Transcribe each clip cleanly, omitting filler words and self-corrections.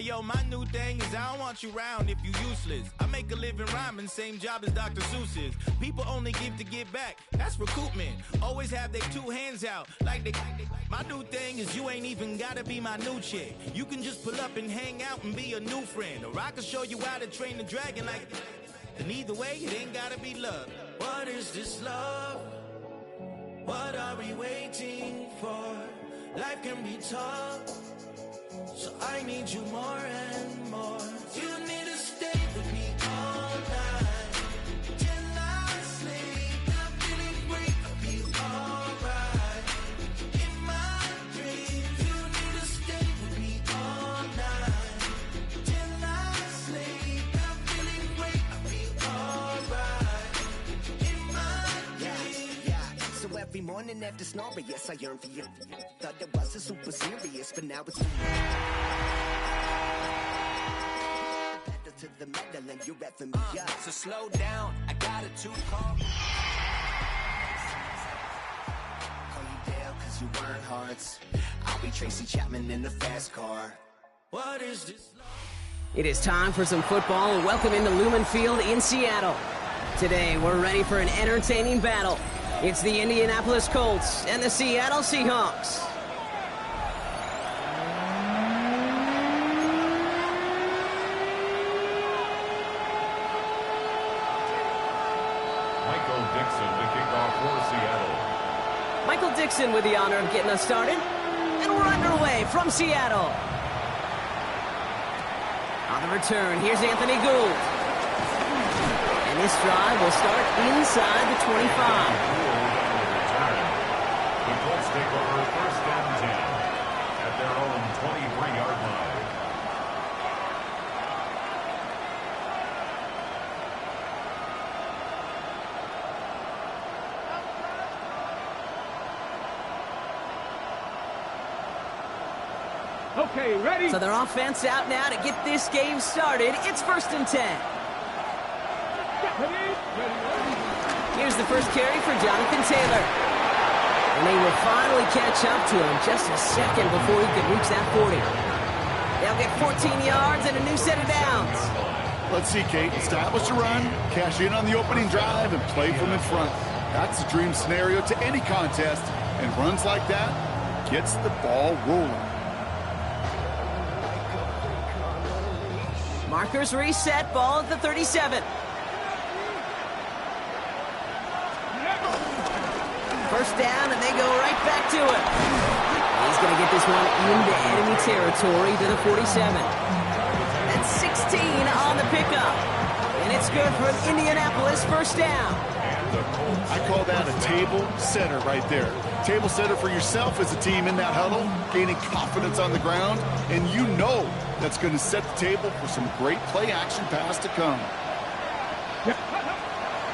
yo, my new thing is I don't want you round if you useless. I make a living rhyming, same job as Dr. Seuss's. People only give to get back, that's recoupment. Always have their two hands out, like they. My new thing is you ain't even gotta be my new chick. You can just pull up and hang out and be a new friend. Or I can show you how to train the dragon like. And either way, it ain't gotta be love. What is this love? What are we waiting for? Life can be tough, so I need you more and more. You need to stay with me all night till I sleep. I'm feeling great, I'll be alright. In my dreams, you need to stay with me all night till I sleep. I'm feeling great, I'll be alright. In my dreams. Yeah. So every morning after snoring, yes, I yearn for you. Thought it wasn't super serious, but now it's to the metal and you're effing me up. So slow down, I got a 2-call. Call you down cause you weren't hearts. I'll be Tracy Chapman in the fast car. What is this? It is time for some football, and welcome into Lumen Field in Seattle. Today, we're ready for an entertaining battle. It's the Indianapolis Colts and the Seattle Seahawks. Michael Dixon with the honor of getting us started. And we're underway from Seattle. On the return, here's Anthony Gould. And this drive will start inside the 25. The Colts take over first and 10 at their own 23-yard line. Okay, ready? So their offense out now to get this game started. It's first and 10. Here's the first carry for Jonathan Taylor. And they will finally catch up to him just a second before he could reach that 40. They'll get 14 yards and a new set of downs. Let's see, Kate. Establish a run, cash in on the opening drive, and play from in front. That's the dream scenario to any contest, and runs like that gets the ball rolling. Markers reset, ball at the 37. First down, and they go right back to it. He's going to get this one into enemy territory to the 47. That's 16 on the pickup. And it's good for an Indianapolis first down. I call that a table setter right there. Table setter for yourself as a team in that huddle, gaining confidence on the ground, and you know that's going to set the table for some great play action pass to come.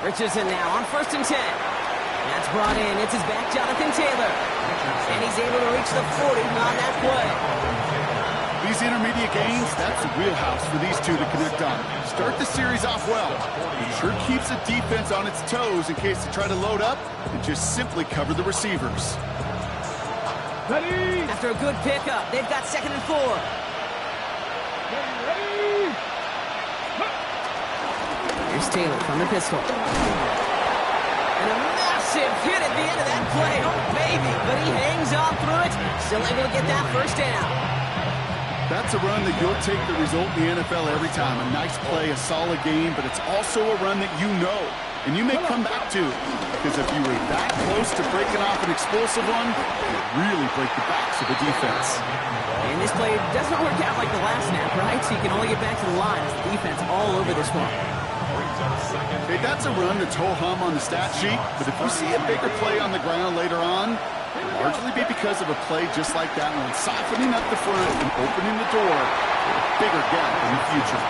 Richardson now on first and 10. That's brought in. It's his back, Jonathan Taylor. And he's able to reach the 40 on that play. These intermediate gains, that's the wheelhouse for these two to connect on. Start the series off well. It sure keeps the defense on its toes in case they try to load up and just simply cover the receivers. Ready? After a good pickup, they've got second and 4. Ready? Here's Taylor from the pistol. And a massive hit at the end of that play. Oh, baby. But he hangs on through it. Still able to get that first down. That's a run that you'll take the result in the NFL every time. A nice play, a solid game, but it's also a run that you know and you may come back to. Because if you were that close to breaking off an explosive one, you'd really break the backs of the defense. And this play doesn't work out like the last snap, right? So you can only get back to the line as the defense all over this one. Hey, that's a run that's ho-hum on the stat sheet, but if you see a bigger play on the ground later on, it'll largely be because of a play just like that one, softening up the front and opening the door for a bigger gap in the future.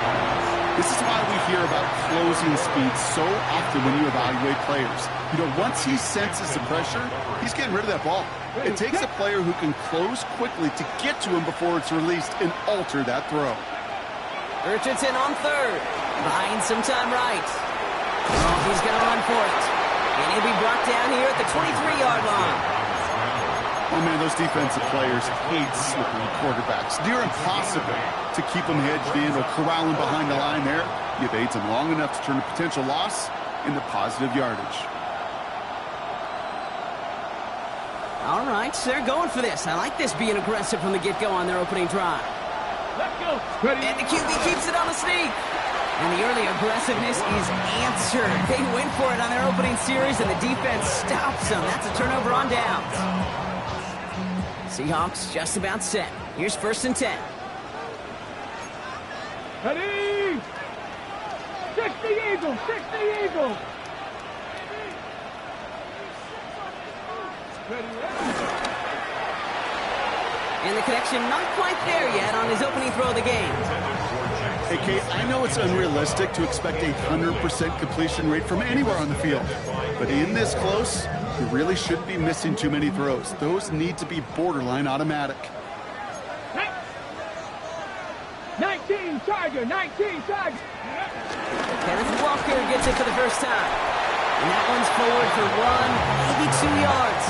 This is why we hear about closing speed so often when you evaluate players. You know, once he senses the pressure, he's getting rid of that ball. It takes a player who can close quickly to get to him before it's released and alter that throw. Richardson on third. Buying some time right. Oh, he's going to run for it. And he'll be brought down here at the 23-yard line. Oh, man, those defensive players hate slippery quarterbacks. Near impossible to keep them hedged in or corralling behind the line there. He evades them long enough to turn a potential loss into positive yardage. All right, so they're going for this. I like this being aggressive from the get-go on their opening drive. Let's go. Ready. And the QB keeps it on the sneak. And the early aggressiveness is answered. They went for it on their opening series, and the defense stops them. That's a turnover on downs. Seahawks just about set. Here's 1st and 10. Ready. 60 Eagles. 60 Eagles. And the connection not quite there yet on his opening throw of the game. Hey, Kate, I know it's unrealistic to expect a 100% completion rate from anywhere on the field. But in this close, you really shouldn't be missing too many throws. Those need to be borderline automatic. 19 Tiger. 19 Tiger. Kenneth Walker gets it for the first time. And that one's forward for 1, maybe 2 yards.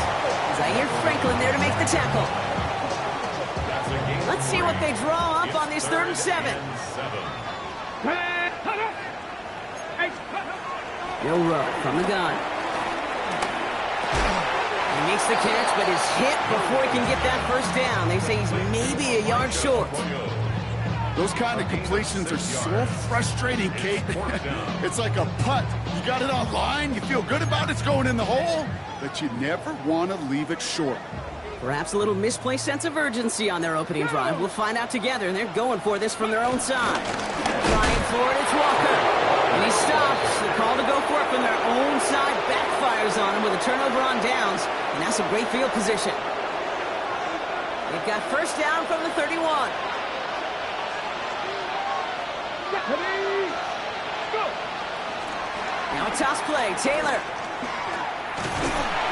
Zaire Franklin there to make the tackle. Let's see what they draw up on this 3rd and 7. Joe Rowe from the gun. He makes the catch, but is hit before he can get that first down. They say he's maybe a yard short. Those kind of completions are so frustrating, Kate. It's like a putt. You got it on line, you feel good about it's going in the hole, but you never want to leave it short. Perhaps a little misplaced sense of urgency on their opening drive. We'll find out together, and they're going for this from their own side. Trying for it, it's Walker. And he stops. The call to go for it from their own side backfires on him with a turnover on downs, and that's a great field position. They've got first down from the 31. Now a toss play, Taylor.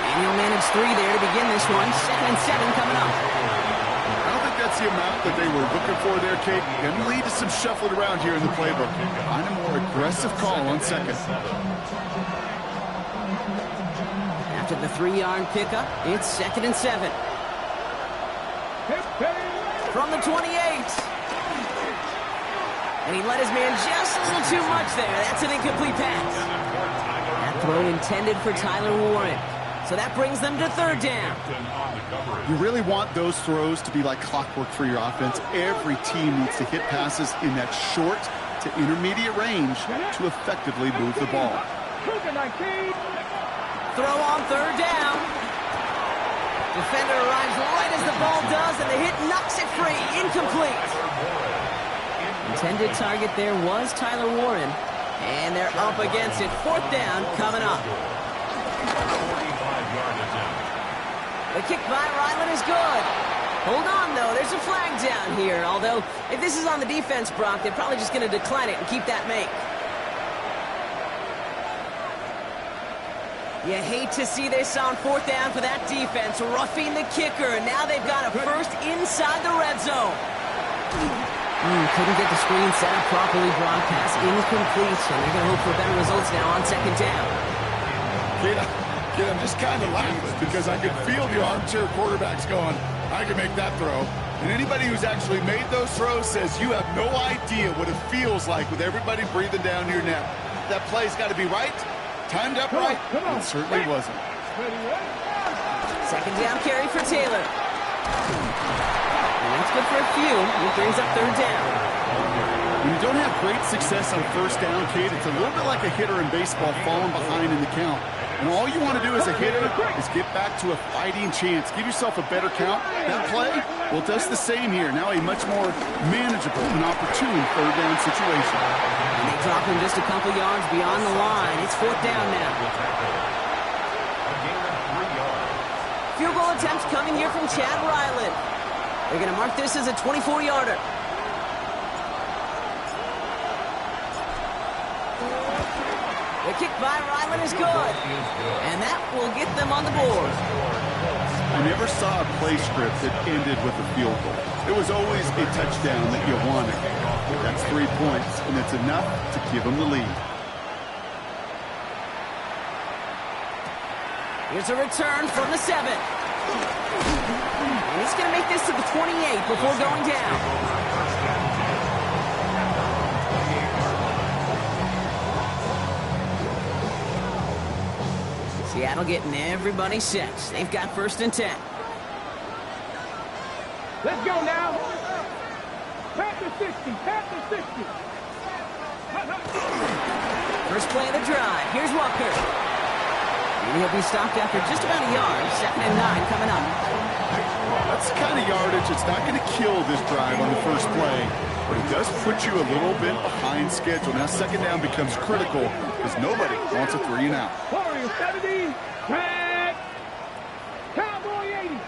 And he'll manage 3 there to begin this one. 2nd and 7 coming up. I don't think that's the amount that they were looking for there, Kate. Going to lead to some shuffling around here in the playbook. Find a more aggressive call on 2nd. After the 3-yard pickup, it's 2nd and 7. From the 28. And he let his man just a little too much there. That's an incomplete pass. That throw intended for Tyler Warren. So that brings them to 3rd down. You really want those throws to be like clockwork for your offense. Every team needs to hit passes in that short to intermediate range to effectively move the ball. Throw on 3rd down. Defender arrives right as the ball does, and the hit knocks it free. Incomplete. Intended target there was Tyler Warren. And they're up against it. 4th down coming up. The kick by Ryland is good. Hold on, though. There's a flag down here. Although, if this is on the defense, Brock, they're probably just going to decline it and keep that make. You hate to see this on 4th down for that defense. Roughing the kicker. Now they've got a first inside the red zone. Couldn't get the screen set up properly. Brock, pass incomplete. And they're going to hope for better results now on 2nd down. Kid, I'm just kind of laughing because I can feel the armchair quarterbacks going, I can make that throw. And anybody who's actually made those throws says you have no idea what it feels like with everybody breathing down your neck. That play's got to be right, timed up right. It certainly wasn't. 2nd down carry for Taylor. And that's good for a few. It brings up 3rd down. When you don't have great success on 1st down, Kate, it's a little bit like a hitter in baseball falling behind in the count. And all you want to do as a hitter is get back to a fighting chance. Give yourself a better count. That play, well, does the same here. Now a much more manageable and opportune 3rd down situation. And they drop him just a couple yards beyond the line. It's 4th down now. Field goal attempts coming here from Chad Ryland. They're going to mark this as a 24-yarder. The kick by Ryland is good. And that will get them on the board. I never saw a play script that ended with a field goal. It was always a touchdown that you wanted. That's 3 points, and it's enough to give them the lead. Here's a return from the 7. And he's going to make this to the 28 before going down. Seattle getting everybody set. They've got 1st and 10. Let's go now. Pat the 60. Pat the 60. First play of the drive. Here's Walker. And he'll be stopped after just about a yard. 2nd and 9 coming up. That's the kind of yardage it's not going to kill this drive on the first play, but it does put you a little bit behind schedule. Now 2nd down becomes critical because nobody wants a 3 and out. Warrior 70. Red. Cowboy 80.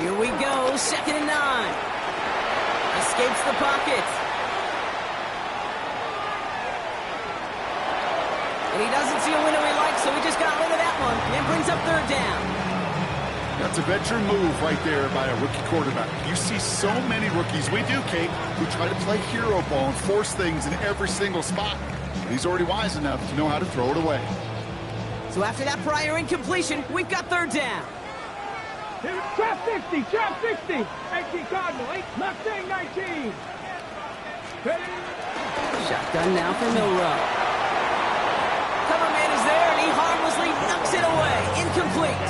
Here we go. 2nd and 9. Escapes the pocket. And he doesn't see a window he likes, so he just got rid of that one and brings up 3rd down. That's a veteran move right there by a rookie quarterback. You see so many rookies, we do, Kate, who try to play hero ball and force things in every single spot. But he's already wise enough to know how to throw it away. So after that prior incompletion, we've got 3rd down. Trap 60. Trap 60. 18 Cardinal. 8 Mustang 19. Ready? Shotgun now for Milrow. Cover man is there, and he harmlessly knocks it away. Incomplete.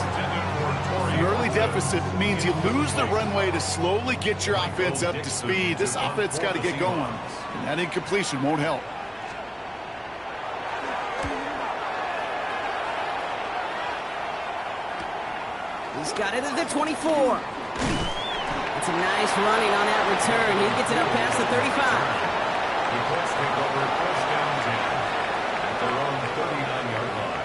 An early deficit means you lose the runway to slowly get your offense up to speed. This offense got to get going, and that incompletion won't help. He's got it at the 24. It's a nice running on that return. He gets it up past the 35. Let's take over 1st down 10 at their own 39-yard line.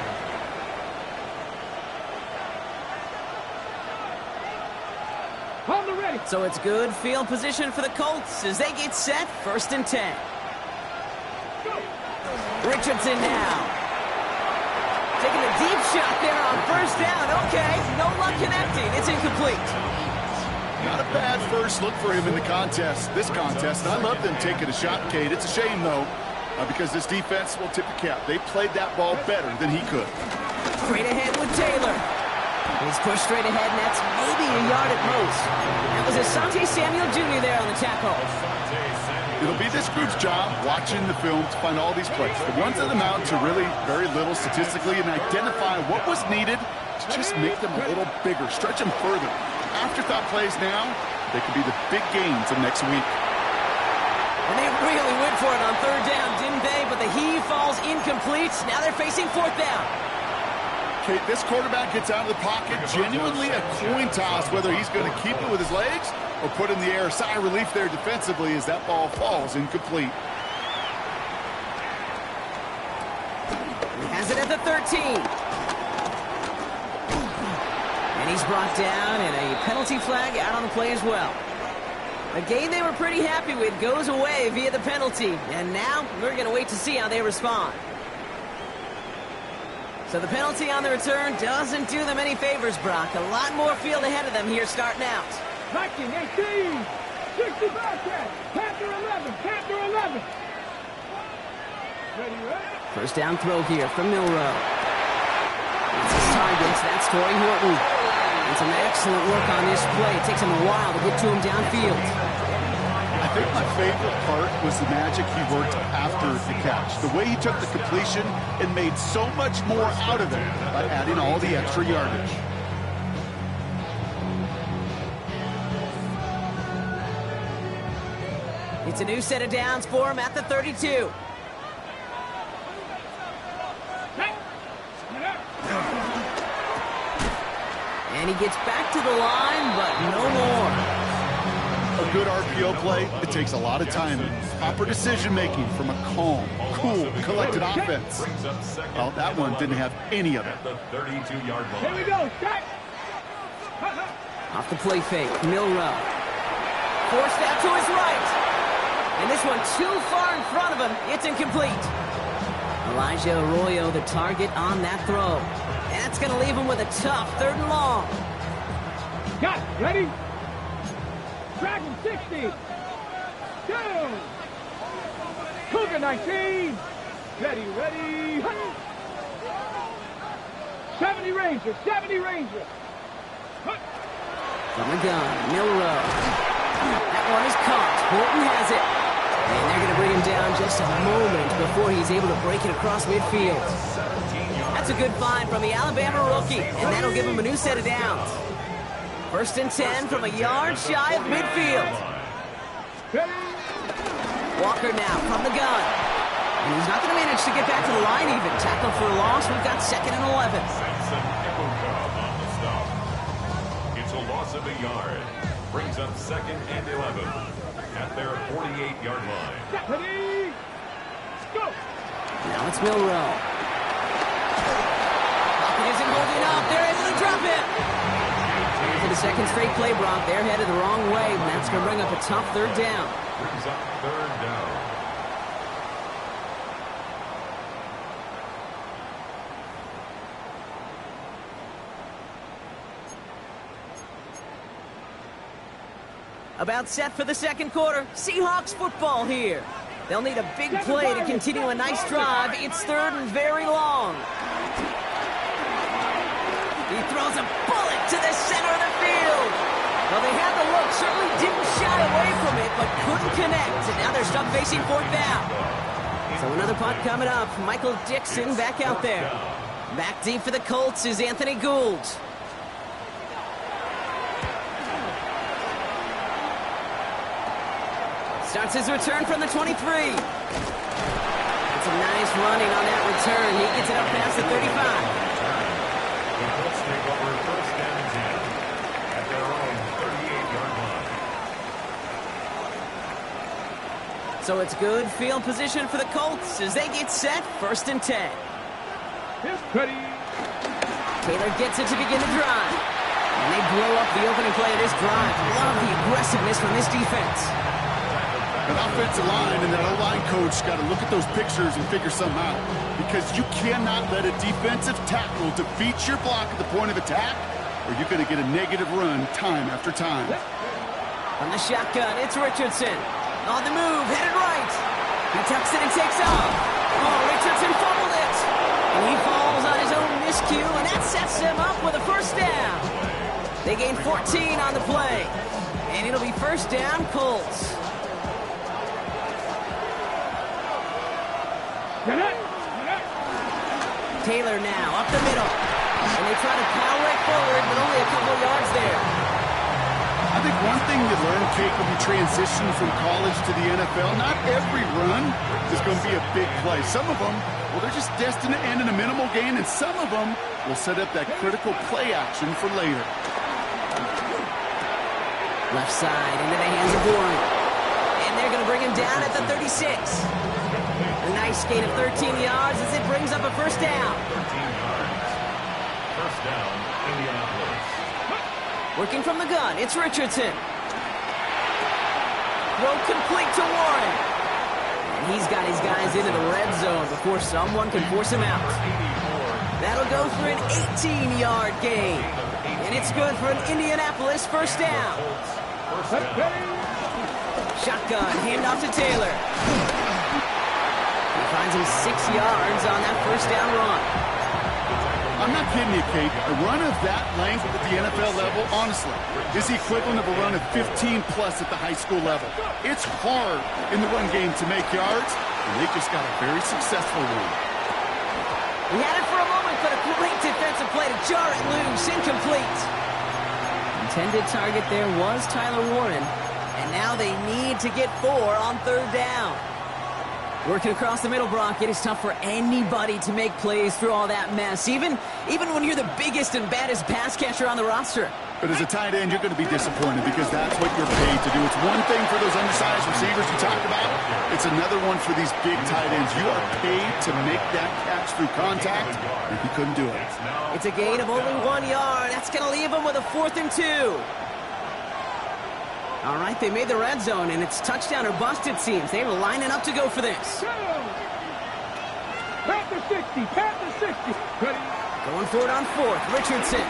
On the ready. So it's good field position for the Colts as they get set. 1st and 10. Richardson now. Taking a deep shot there on 1st down. Okay, no luck connecting. It's incomplete. Not a bad first look for him in the contest, this contest. And I love them taking a shot, Kate. It's a shame, though, because this defense will tip the cap. They played that ball better than he could. Straight ahead with Taylor. He's pushed straight ahead, and that's maybe a yard at most. That was Asante Samuel Jr. there on the tackle. It'll be this group's job watching the film to find all these plays. The ones that amount to really very little statistically and identify what was needed to just make them a little bigger, stretch them further. Afterthought plays now, they could be the big gains of next week. And they really went for it on 3rd down, didn't they? But the heave falls incomplete. Now they're facing 4th down. Kate, this quarterback gets out of the pocket, genuinely a coin toss whether he's going to keep it with his legs or put in the air. Sigh of relief there defensively as that ball falls incomplete. He has it at the 13. And he's brought down, and a penalty flag out on the play as well. A game they were pretty happy with goes away via the penalty. And now we're going to wait to see how they respond. So the penalty on the return doesn't do them any favors, Brock. A lot more field ahead of them here starting out. Viking 18. 60 Bobcats. Panther 11. Panther 11. Ready, ready. 1st down throw here from Milrow. It's his targets. That's Torrey Horton. And some excellent work on this play. It takes him a while to get to him downfield. I think my favorite part was the magic he worked after the catch. The way he took the completion and made so much more out of it by adding all the extra yardage. It's a new set of downs for him at the 32. And he gets back to the line, but no more. A good RPO play, it takes a lot of timing. Proper decision-making from a calm, cool, collected offense. Well, that one didn't have any of it. The 32-yard line. Here we go. Start. Off the play fake, Milrow. Forced out to his right. And this one too far in front of him. It's incomplete. Elijah Arroyo, the target on that throw. And that's going to leave him with a tough 3rd and long. Got it. Ready? Dragon 60. Go. Cougar 19. Ready, ready. 70 Rangers, 70 Rangers. From the gun, Milrow. That one is caught. Bolton has it. And they're going to bring him down just a moment before he's able to break it across midfield. That's a good find from the Alabama rookie, and that'll give him a new set of downs. 1st and 10 from a yard shy of midfield. Walker now from the gun. And he's not going to manage to get back to the line even. Tackle for a loss. We've got 2nd and 11. It's a loss of a yard. Brings up 2nd and 11 at their 48-yard line. Ready, go. Now it's Milrow. Pocket isn't holding up. They're able to drop it. And for the 2nd straight play, Brock, they're headed the wrong way, and that's going to bring up a tough 3rd down. Brings up 3rd down. About set for the 2nd quarter. Seahawks football here. They'll need a big play to continue a nice drive. It's 3rd and very long. He throws a bullet to the center of the field. Well, they had the look, certainly didn't shy away from it, but couldn't connect. And now they're stuck facing 4th down. So another punt coming up. Michael Dixon back out there. Back deep for the Colts is Anthony Gould. Starts his return from the 23. It's a nice running on that return. He gets it up past the 35. The Colts take over 1st and 10 at their own 38-yard line. So it's good field position for the Colts as they get set. 1st and 10. Ready. Taylor gets it to begin the drive. And they blow up the opening play of this drive. Love the aggressiveness from this defense. An offensive line and that O-line coach got to look at those pictures and figure something out. Because you cannot let a defensive tackle defeat your block at the point of attack, or you're going to get a negative run time after time. On the shotgun, it's Richardson. On the move, headed right. He tucks it and takes off. Oh, Richardson fumbled it. And he falls on his own miscue, and that sets them up with a 1st down. They gain 14 on the play. And it'll be 1st down, Colts. Taylor now, up the middle. And they try to power it forward, but only a couple yards there. I think one thing you learn, Kate, when you transition from college to the NFL, not every run is going to be a big play. Some of them, well, they're just destined to end in a minimal gain, and some of them will set up that critical play action for later. Left side into the hands of Warren. And they're going to bring him down at the 36. A nice gain of 13 yards as it brings up a 1st down. 13 yards. 1st down, Indianapolis. Working from the gun, it's Richardson. Throw complete to Warren. And he's got his guys into the red zone before someone can force him out. That'll go for an 18-yard gain. And it's good for an Indianapolis 1st down. Shotgun, handoff to Taylor. He finds him 6 yards on that 1st down run. I'm not kidding you, Kate. A run of that length at the NFL level, honestly, is the equivalent of a run of 15-plus at the high school level. It's hard in the run game to make yards, and they just got a very successful one. He had it for a moment, but a great defensive play to jar it loose. Incomplete. Intended target there was Tyler Warren, and now they need to get 4 on 3rd down. Working across the middle, Brock, it is tough for anybody to make plays through all that mess, even when you're the biggest and baddest pass catcher on the roster. But as a tight end, you're going to be disappointed because that's what you're paid to do. It's one thing for those undersized receivers you talked about. It's another one for these big tight ends. You are paid to make that catch through contact, and he couldn't do it. It's a gain of only 1 yard. That's going to leave him with a 4th and 2. All right, they made the red zone, and it's touchdown or bust, it seems. They were lining up to go for this. Panther 60, Panther 60. Ready. Going for it on 4th, Richardson.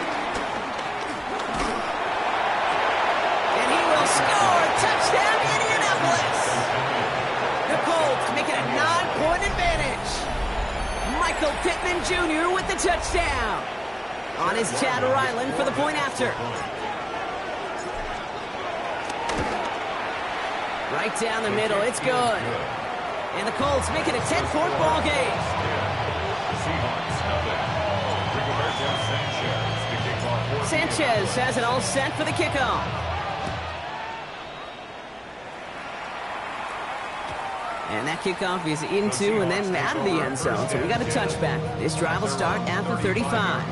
And he will score. Touchdown, Indianapolis. The Colts make it a 9-point advantage. Michael Pittman Jr. with the touchdown. On his Chad Ryland for the point after. Right down the middle. It's good. And the Colts make it a 10-point ball game. Seahawks nothing. Rigoberto Sanchez to kick off. Sanchez has it all set for the kickoff. And that kickoff is into and then out of the end zone. So we got a touchback. This drive will start at the 35.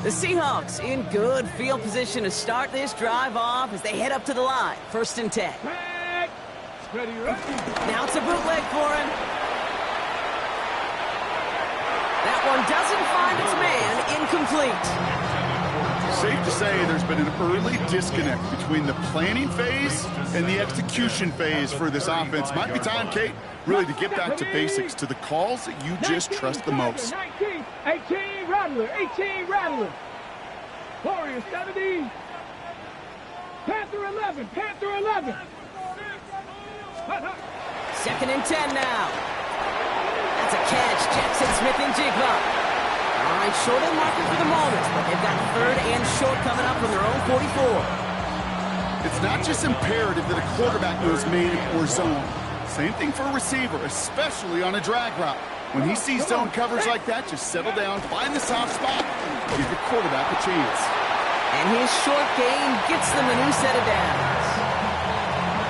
The Seahawks in good field position to start this drive off as they head up to the line. 1st and 10. Now it's a bootleg for him. That one doesn't find its man. Incomplete. Safe to say there's been an early disconnect between the planning phase and the execution phase for this offense. Might be time, Kate, really to get back to basics, to the calls that you just trust the most. 19, 18, Rattler, 18, Rattler. Warriors 70. Panther 11, Panther 11. 2nd and 10 now. That's a catch. Jackson Smith and Jigba. All right, short of the marker for the moment, but they've got 3rd and short coming up from their own 44. It's not just imperative that a quarterback knows man or zone. Same thing for a receiver, especially on a drag route. When he sees zone coverage like that, just settle down, find the soft spot, give the quarterback a chance. And his short gain gets them a new set of downs.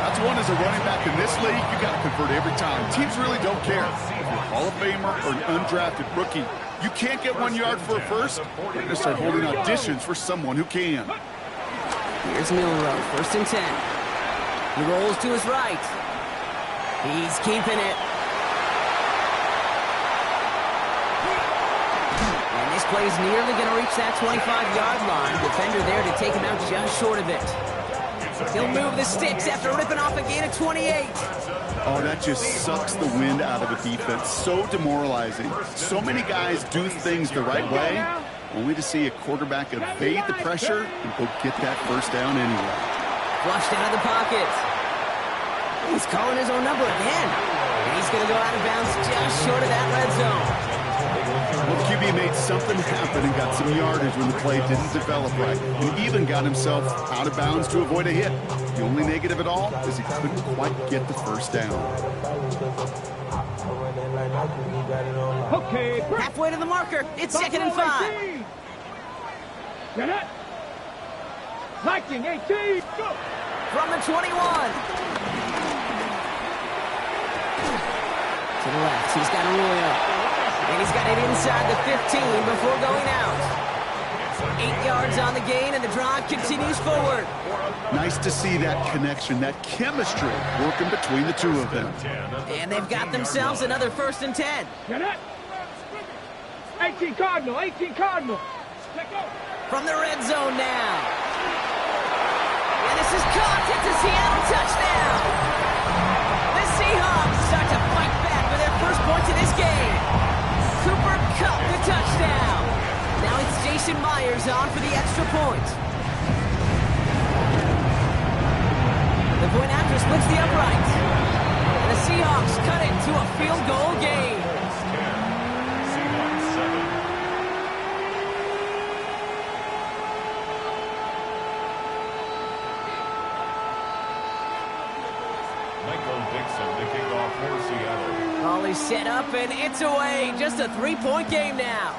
That's one as a running back in this league, you got to convert every time. Teams really don't care. If you're a Hall of Famer or an undrafted rookie, you can't get 1 yard for a first, you're going to start holding auditions for someone who can. Here's Milrow, 1st and 10. He rolls to his right. He's keeping it. And this play's nearly going to reach that 25-yard line. Defender there to take him out just short of it. He'll move the sticks after ripping off a gain of 28. Oh, that just sucks the wind out of a defense. So demoralizing. So many guys do things the right way, only to see a quarterback evade the pressure and go get that first down anyway. Flushed out of the pocket. He's calling his own number again. And he's going to go out of bounds just short of that red zone. Well, QB made something happen and got some yardage when the play didn't develop right. He even got himself out of bounds to avoid a hit. The only negative at all is he couldn't quite get the first down. Okay, halfway to the marker. It's 2nd and 5. Get it. Lightning 18. Go. From the 21. To the left, he's got Arroyo. And he's got it inside the 15 before going out. 8 yards on the gain, and the drive continues forward. Nice to see that connection, that chemistry working between the two of them. And they've got themselves another 1st and 10. Get it. 18 Cardinal, 18 Cardinal. From the red zone now. And this is caught. It's a Seattle touchdown. The Seahawks start to fight back with their first points of this game. Cooper Kupp, the touchdown. Now it's Jason Myers on for the extra point. The point after splits the upright. And the Seahawks cut it to a field goal game. Seahawks 7. Michael Dixon to kick off for Seattle. All is set up, and it's away. Just a 3-point game now.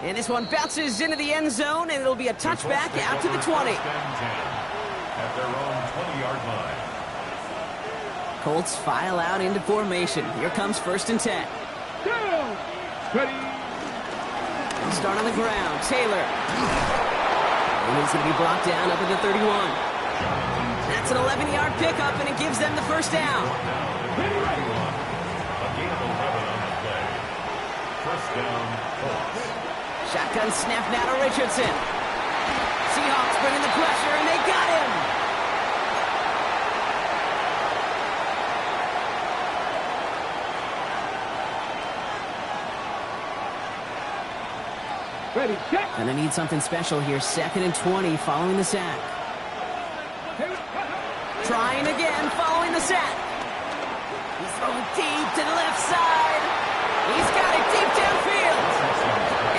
And this one bounces into the end zone, and it'll be a touchback out to the 20. At their own 20-yard line. Colts file out into formation. Here comes 1st and 10. Down. Ready. They'll start on the ground. Taylor. And he's going to be brought down up at the 31. That's an 11-yard pickup, and it gives them the first down. A gain of 11 on the play. First down, Colts. Shotgun snap now to Richardson. Seahawks bringing the pressure, and they got him. Ready, check. And they need something special here. 2nd and 20 following the sack. trying again following the sack. He's throwing deep to the left side. He's got it deep downfield.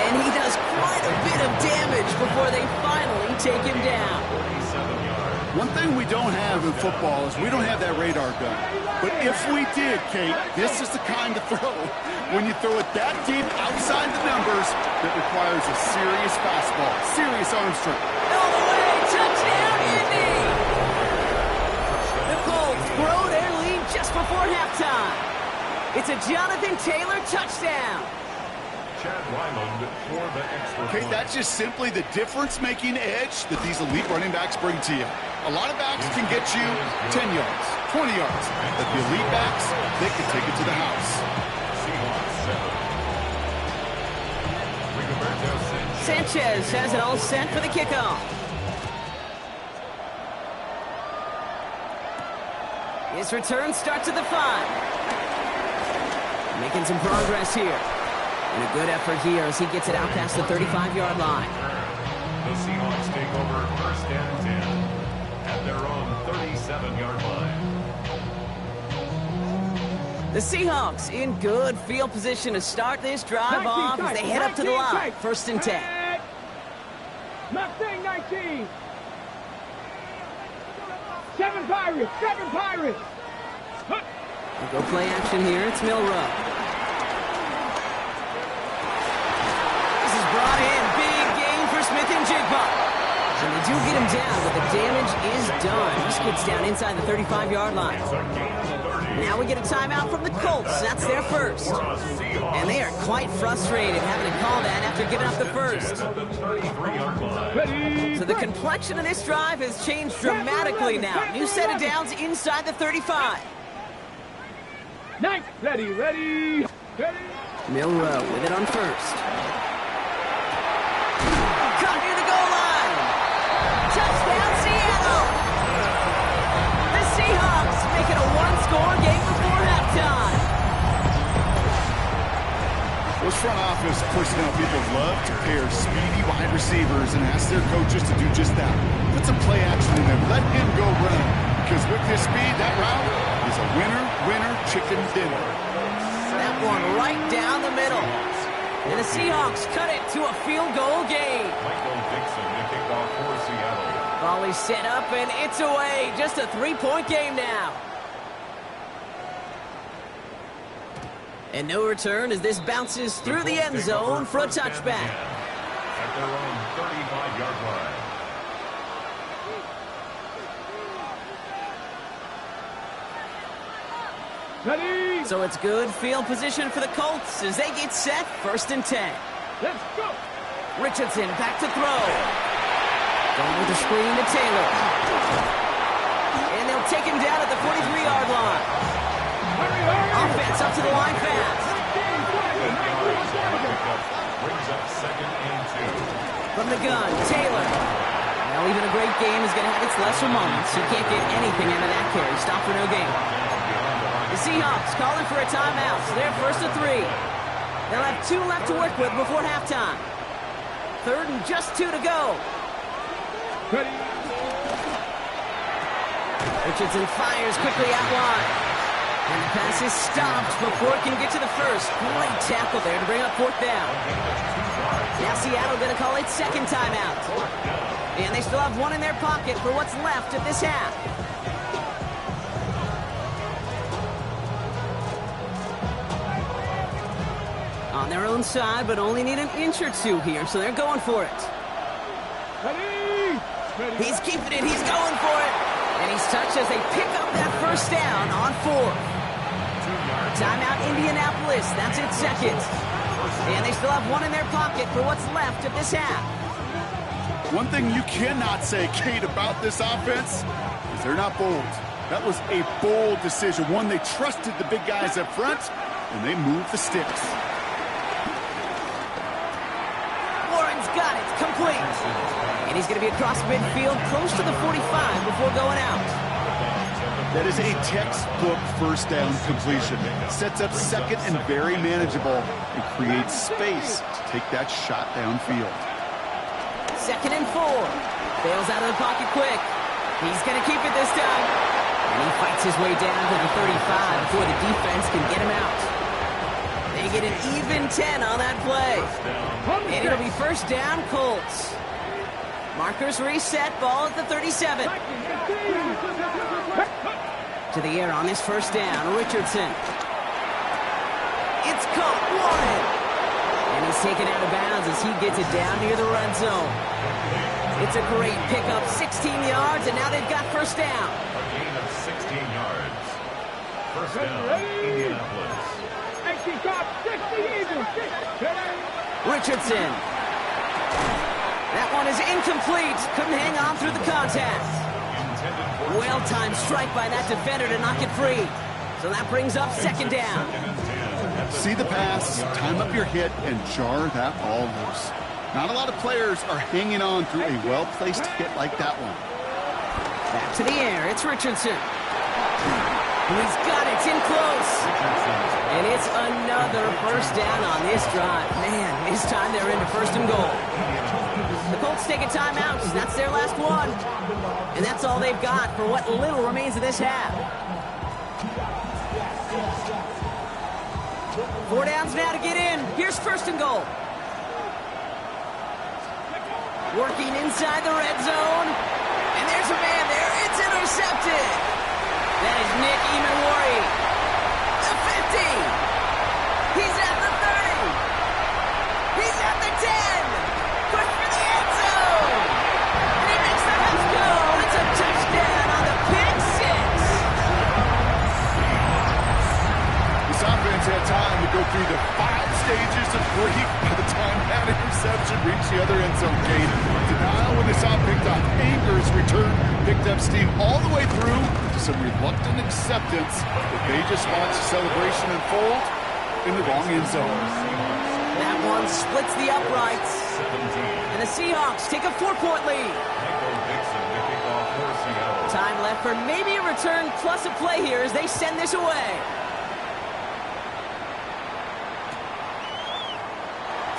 And he does quite a bit of damage before they finally take him down. One thing we don't have in football is we don't have that radar gun. But if we did, Kate, this is the kind of throw, when you throw it that deep outside the numbers, that requires a serious fastball, serious arm strength. All the way, touchdown, Indy! The Colts grow their lead just before halftime. It's a Jonathan Taylor touchdown. Chad Ryland for the extra Okay, point. that's just simply the difference-making edge that these elite running backs bring to you. A lot of backs can get you 10 yards, 20 yards. But the elite backs, they can take it to the house. Sanchez has it all set for the kickoff. His return starts at the 5. Making some progress here. And a good effort here as he gets it out past the 35-yard line. The Seahawks take over first and 10 at their own 37-yard line. The Seahawks in good field position to start this drive off as they head up to the line. First and 10. Mustang 19. 7 Pirates. 7 Pirates. Go play action here. It's Milrow. This is brought in. Big gain for Smith and Jigba. And they do get him down, but the damage is done. He skids down inside the 35-yard line. Now we get a timeout from the Colts. That's their first. And they are quite frustrated having to call that after giving up the first. So the complexion of this drive has changed dramatically now. New set of downs inside the 35. Nice. Ready. Milrow with it on first. Cut near the goal line. Touchdown, Seattle. The Seahawks make it a one-score game before halftime. Those front office personnel people love to pair speedy wide receivers and ask their coaches to do just that. Put some play action in them. Let him go run. Because with this speed, that route is a winner, chicken dinner. That one right down the middle. And the Seahawks cut it to a field goal game. Michael Dixon to kick off for Seattle. Volley set up, and it's away. Just a 3-point game now. And no return as this bounces through the end zone for a touchback. At their own 35-yard line. Ready. So it's good field position for the Colts as they get set. First and 10. Let's go. Richardson back to throw. Going with the screen to Taylor. And they'll take him down at the 43-yard line. Offense up to the line fast. Brings up second and 2. From the gun, Taylor. Well, even a great game is going to have its lesser moments. You can't get anything out of that carry. Stop for no gain. The Seahawks calling for a timeout, so they're first and 3. They'll have 2 left to work with before halftime. Third and just 2 to go. Ready. Richardson fires quickly out wide. And the pass is stopped before it can get to the first. Great tackle there to bring up 4th down. Now Seattle going to call it second timeout. And they still have 1 in their pocket for what's left of this half. On their own side, but only need an inch or 2 here, so they're going for it. Ready. He's keeping it. He's going for it. And he's touched as they pick up that first down on 4th. Timeout Indianapolis. That's its second. And they still have 1 in their pocket for what's left of this half. One thing you cannot say, Kate, about this offense is they're not bold. That was a bold decision. One, they trusted the big guys up front, and they moved the sticks. Warren's got it. Complete. And he's going to be across midfield close to the 45 before going out. That is a textbook first down completion. Sets up second and very manageable and creates space to take that shot downfield. Second and 4. Bails out of the pocket quick. He's going to keep it this time. Fights his way down to the 35 before the defense can get him out. They get an even 10 on that play. And it'll be first down, Colts. Markers reset, ball at the 37. To the air on this first down, Richardson. It's caught, Warren. And he's taken out of bounds as he gets it down near the red zone. It's a great pickup, 16 yards, and now they've got first down. A gain of 16 yards. First down, Indianapolis. Richardson. That one is incomplete. Couldn't hang on through the contact. Well-timed strike by that defender to knock it free. So that brings up second down. See the pass, time up your hit, and jar that ball loose. Not a lot of players are hanging on through a well-placed hit like that one. Back to the air, it's Richardson. He's got it, it's in close. And it's another first down on this drive. Man, this time they're into first and goal. The Colts take a timeout. That's their last one. And that's all they've got for what little remains of this half. 4 downs now to get in. Here's first and goal. Working inside the red zone. And there's a man there. It's intercepted. That is Nick Emanwari. The 50. He's at the 30. He's at the 10. Push for the end zone. And he makes the Mets go. It's a touchdown on the pick six. This offense had time to go through the 5 stages of grief by the time that interception reached the other end zone gate. Denial when they saw it picked up. Anger is returned, picked up steam all the way through to some reluctant acceptance that they just watched the celebration unfold in the wrong end zone. That one splits the uprights. And the Seahawks take a 4-point lead. Time left for maybe a return plus a play here as they send this away.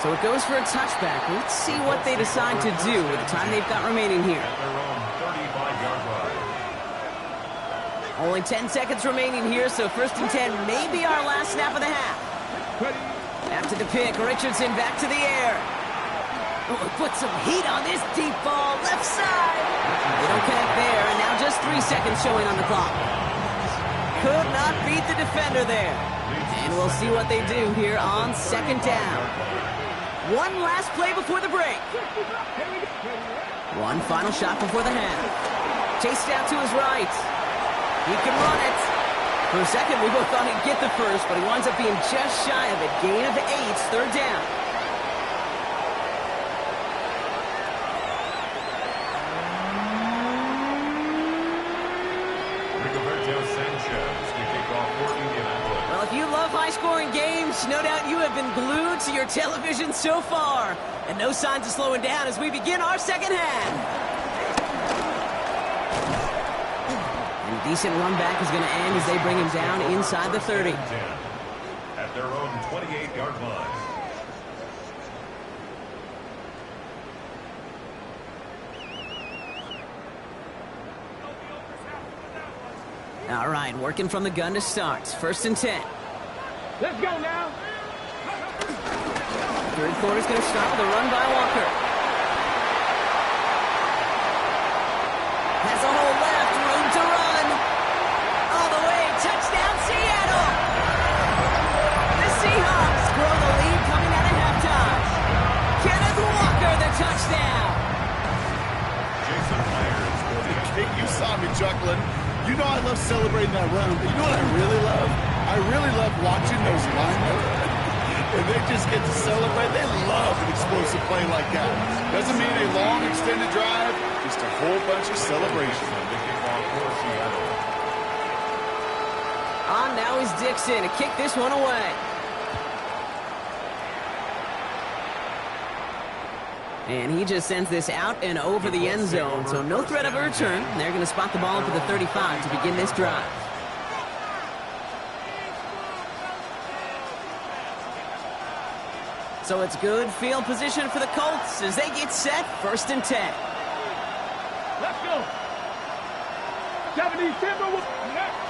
So it goes for a touchback. Let's see what they decide to do with the time they've got remaining here. Only 10 seconds remaining here, so first and 10 may be our last snap of the half. After the pick, Richardson back to the air. Oh, put some heat on this deep ball, left side. They don't connect there, and now just 3 seconds showing on the clock. Could not beat the defender there. And we'll see what they do here on second down. One last play before the break. One final shot before the half. Chased out to his right. He can run it. For a second, we both thought he'd get the first, but he winds up being just shy of it. Gain of 8, third down. Well, if you love high-scoring games, no doubt you have been glued to your television so far. And no signs of slowing down as we begin our second half. And a decent run back is going to end as they bring him down inside the 30. At their own 28-yard line. All right, working from the gun to start. First and 10. Let's go now. Third quarter's going to start with a run by Walker. Has a hole left, room to run. All the way, touchdown Seattle. The Seahawks grow the lead coming out of halftime. Kenneth Walker, the touchdown. Jason Myers for the Hey, you saw me chuckling. You know I love celebrating that run, but you know what I really love? I really love watching those linemen. And they just get to celebrate. They love an explosive play like that. Doesn't mean a long extended drive, just a whole bunch of celebration. On now is Dixon to kick this one away. And he just sends this out and over the end zone, so no threat of a return. They're going to spot the ball up at the 35 to begin this drive. So it's good field position for the Colts as they get set, first and 10. Let's go. 70 Timberwolves.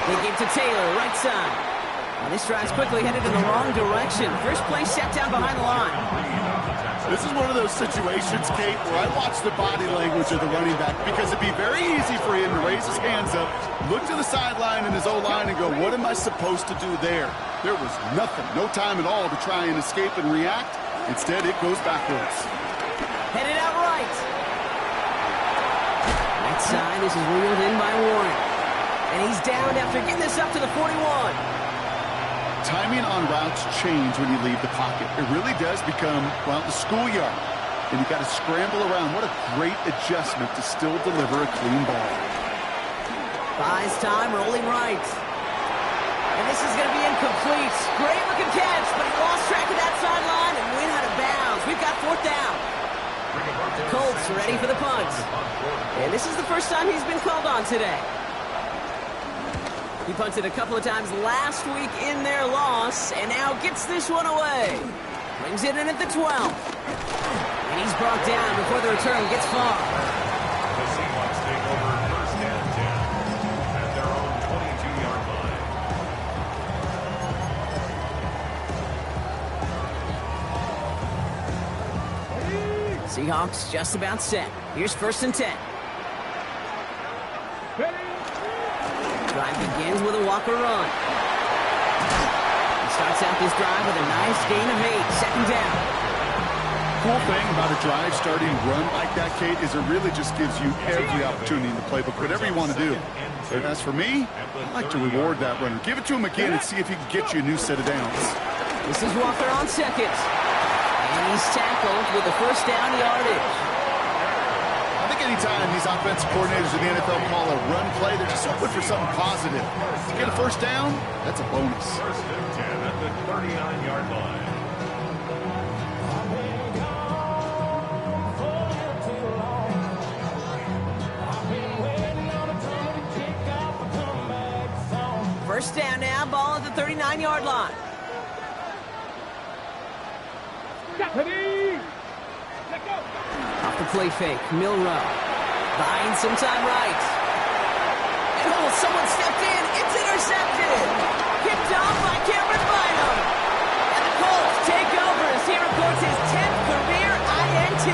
They give to Taylor, right side. And this drive's quickly headed in the wrong direction. First play set down behind the line. This is one of those situations, Kate, where I watch the body language of the running back because it'd be very easy for him to raise his hands up, look to the sideline in his O-line and go, what am I supposed to do there? There was nothing, no time at all to try and escape and react. Instead, it goes backwards. Headed out right. Right side, this is reeled in by Warren. And he's down after getting this up to the 41. Timing on routes change when you leave the pocket. It really does become, well, the schoolyard. And you got to scramble around. What a great adjustment to still deliver a clean ball. Buys time, rolling right. And this is going to be incomplete. Great looking catch, but he lost track of that sideline and went out of bounds. We've got fourth down. The Colts ready for the punt. And this is the first time he's been called on today. He punted a couple of times last week in their loss, and now gets this one away. Brings it in at the 12. And he's brought down before the return gets far. The Seahawks take over first and 10 at their own 22-yard line. Seahawks just about set. Here's first and 10. Drive begins with a Walker run. He starts out this drive with a nice gain of 8. Second down. Cool thing about a drive starting run like that, Kate, is it really just gives you every opportunity in the playbook, whatever you want to do. But as for me, I like to reward that runner. Give it to him again and see if he can get you a new set of downs. This is Walker on second. And he's tackled with the first down yardage. I think anytime these offensive coordinators in the NFL call a run play, they're just hoping for something positive. To get a first down, that's a bonus. First and 10 at the 39-yard line. First down now, ball at the 39-yard line. Off the play fake, Milrow. Buying some time right. And someone stepped in. It's intercepted. Picked off by Cameron Bynum. And the Colts take over as he records his 10th career INT.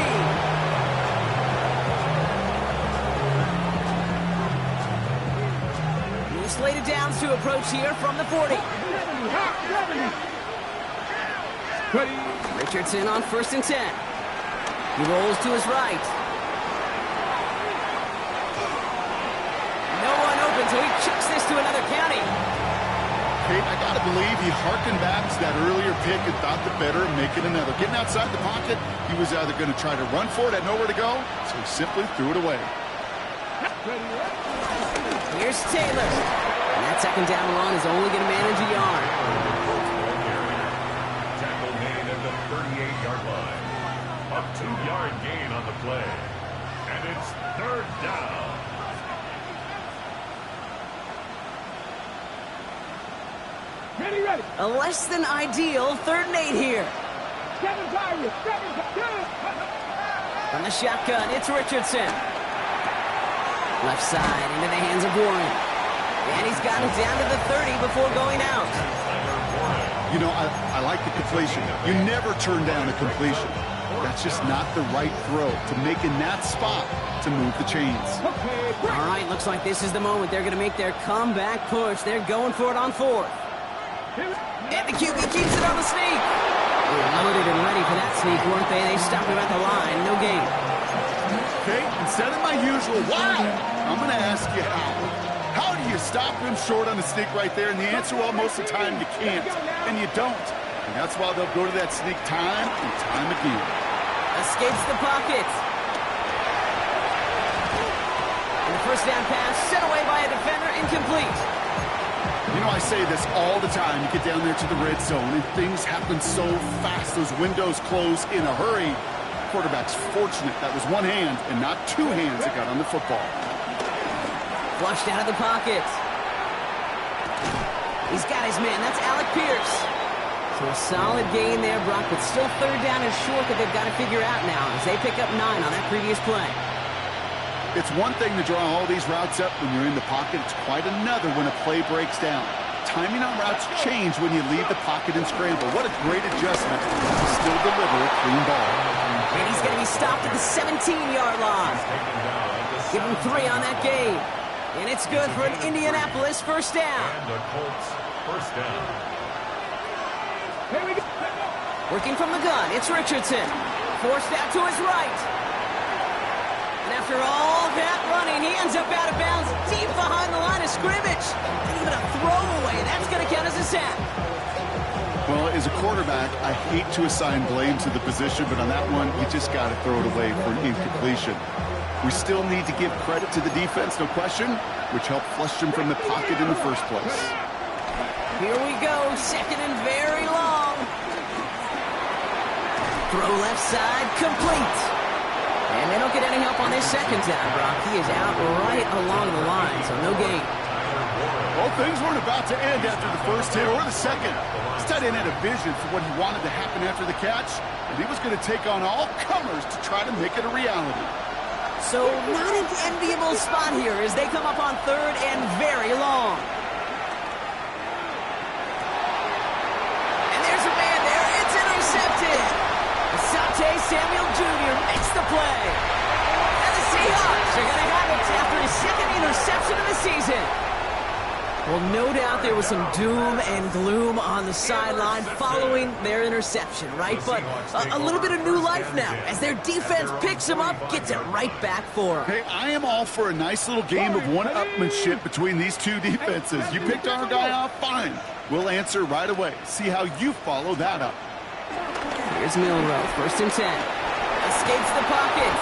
New slated downs to approach here from the 40. Richardson on first and 10. He rolls to his right. No one open, so he chucks this to another county. Kate, I got to believe he harkened back to that earlier pick and thought the better and make it another. Getting outside the pocket, he was either going to try to run for it, had nowhere to go, so he simply threw it away. Here's Taylor. And that second down run is only going to manage a yard. Tackle made at the 38-yard line. A 2-yard gain on the play. And it's third down. Ready. A less than ideal 3rd and 8 here. From the shotgun, it's Richardson. Left side into the hands of Warren. And he's got it down to the 30 before going out. You know, I like the completion. You never turn down a completion. That's just not the right throw to make in that spot to move the chains. All right, looks like this is the moment they're going to make their comeback push. They're going for it on 4th. And the QB keeps it on the sneak. They were loaded and ready for that sneak, weren't they? They stopped him at the line. No gain. Okay, instead of my usual why, I'm going to ask you how. How do you stop him short on the sneak right there? And the answer, well, most of the time you can't. And you don't. And that's why they'll go to that sneak time and time again. Escapes the pocket. And the first down pass sent away by a defender, incomplete. You know, I say this all the time. You get down there to the red zone, and things happen so fast. Those windows close in a hurry. Quarterback's fortunate that was one hand and not two hands that got on the football. Flushed out of the pocket. He's got his man. That's Alec Pierce. So a solid gain there, Brock, but still 3rd down and short that they've got to figure out now as they pick up 9 on that previous play. It's one thing to draw all these routes up when you're in the pocket. It's quite another when a play breaks down. Timing on routes change when you leave the pocket and scramble. What a great adjustment to still deliver a clean ball. And he's going to be stopped at the 17-yard line. Give him 3 on that game. And it's good for an Indianapolis first down. And the Colts first down. Here we go. Working from the gun, it's Richardson. Forced out to his right. And after all that running, he ends up out of bounds deep behind the line of scrimmage. And even a throwaway, that's going to count as a sack. Well, as a quarterback, I hate to assign blame to the position, but on that one, you just got to throw it away for an incompletion. We still need to give credit to the defense, no question, which helped flush him from the pocket in the first place. Here we go, second and very long. Throw left side, complete. And they don't get any help on this second down, Brock. He is out right along the line, so no gain. Well, things weren't about to end after the first hit or the second. This tight end had a vision for what he wanted to happen after the catch, and he was going to take on all comers to try to make it a reality. So not an enviable spot here as they come up on third and very long. And there's a man there. It's intercepted. Asante Samuel Jr. makes the play. And the Seahawks are going to have it after his second interception of the season. Well, no doubt there was some doom and gloom on the sideline following their interception, right? But a little bit of new life now as their defense picks them up, gets it right back for them. Hey, I am all for a nice little game of one-upmanship between these two defenses. You picked our guy off, fine. We'll answer right away. See how you follow that up. Here's Milrow, first and 10. Escapes the pocket,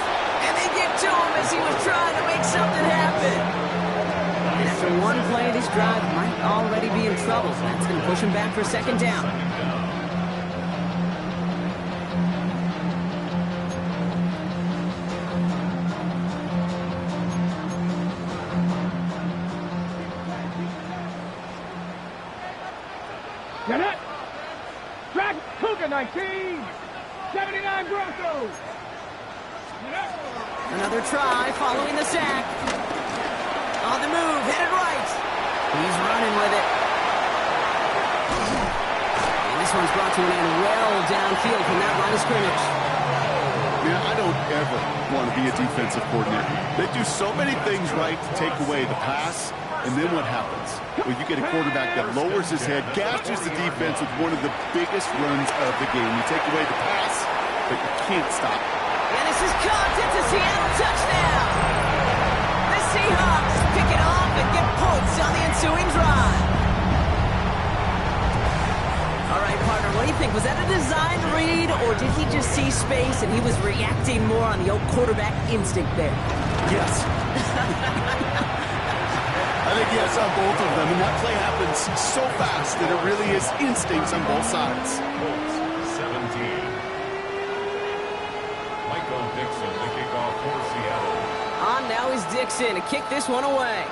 and they get to him as he was trying to make something happen. And after one play, this drive might already be in trouble. So that's going to push him back for second down. Get it. Track Cougar 19. 79 Broncos. Another try following the sack. On the move, headed right. He's running with it. And this one's brought to an end well downfield from that line of scrimmage. Yeah, I don't ever want to be a defensive coordinator. They do so many things right to take away the pass, and then what happens? Well, you get a quarterback that lowers his head, gashes the defense with one of the biggest runs of the game. You take away the pass, but you can't stop it. And this is caught. It's a Seattle touchdown. The Seahawks pick it off and get points on the ensuing drive. All right, partner, what do you think? Was that a design read, or did he just see space and he was reacting more on the old quarterback instinct there? Yes. I think yes on both of them, and that play happens so fast that it really is instincts on both sides. 17. Michael Dixon, the kickoff for Seattle. On now is Dixon to kick this one away.